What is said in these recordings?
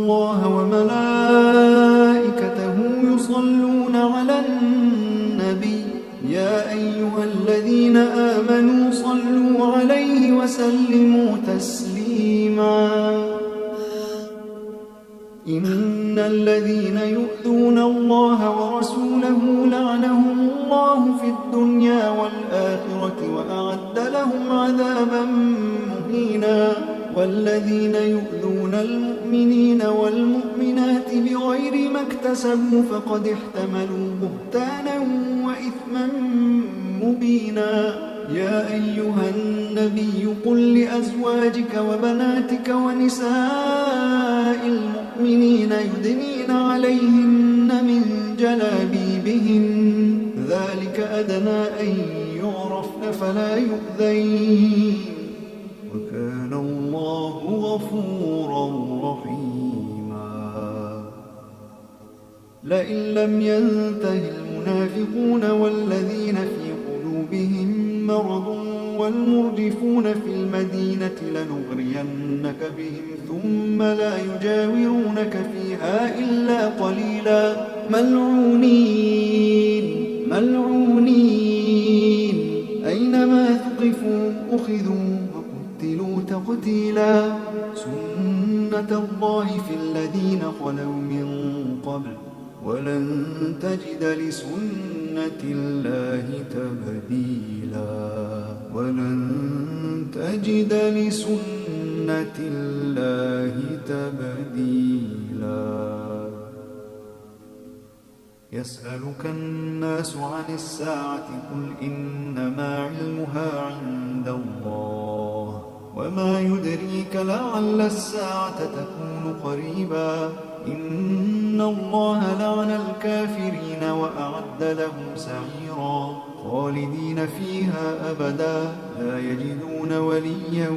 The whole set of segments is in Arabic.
الله وملائكته يصلون على النبي يا أيها الذين آمنوا صلوا عليه وسلموا تسليما إن الذين يؤذون الله ورسوله لعنهم الله في الدنيا والآخرة وأعد لهم عذابا مهينا والذين يؤذون المؤمنين والمؤمنات بغير ما اكتسبوا فقد احتملوا بهتانا وإثما مبينا يا أيها النبي قل لأزواجك وبناتك ونساء المؤمنين يدنين عليهن من جلابيبهن ذلك أدنى أن يعرفن فلا يؤذين وكان الله غفورا رحيما لئن لم ينته المنافقون والذين في قلوبهم مرض والمرجفون في المدينة لنغرينك بهم ثم لا يجاورونك فيها إلا قليلا ملعونين أينما ثقفوا أخذوا وقتلوا تقتيلا سنة الله في الذين خلوا من قبل ولن تجد لسنة الله تبديلا يسألك الناس عن الساعة قل إنما علمها عند الله وما يدريك لعل الساعة تكون قريبا إن الله لعن الكافرين وأعد لهم سعيرا خالدين فيها أبدا لا يجدون وليا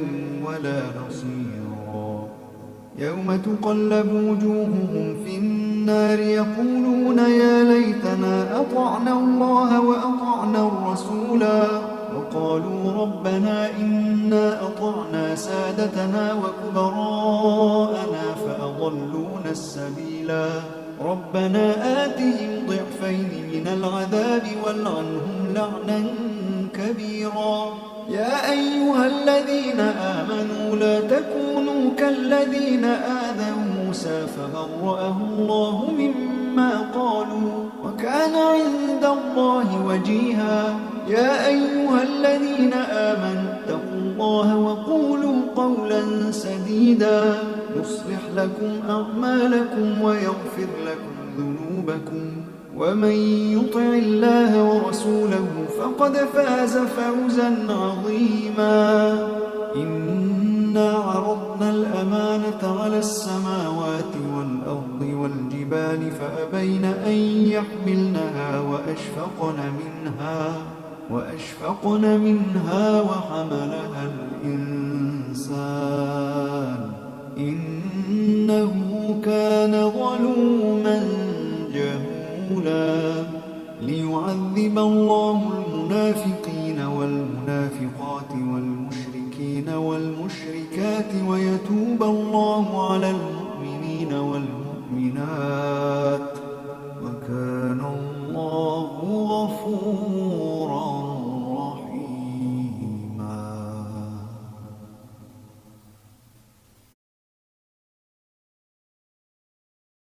ولا نصيرا يوم تقلب وجوههم في النار يقولون يا ليتنا أطعنا الله وأطعنا الرسولا وقالوا ربنا إنا أطعنا سادتنا وكبراءنا فأضلونا السبيلا ربنا آتهم ضعفين من العذاب والعنهم لعنا كبيرا يا أيها الذين آمنوا لا تكونوا كالذين آذوا موسى فبرأه الله مما قالوا وكان عند الله وجيها يا أيها الذين آمنوا اتقوا الله وقولوا قولا سديدا يصلح لكم أعمالكم ويغفر لكم ذنوبكم ومن يطع الله ورسوله فقد فاز فوزا عظيما إنا عرضنا الأمانة على السماوات والأرض والجبال فأبين أن يحملنها وأشفقن منها وحملها الإنسان إنه كان ظلوما جهولا ليعذب الله المنافقين والمنافقات والمشركين والمشركات ويتوب الله على المؤمنين والمؤمنات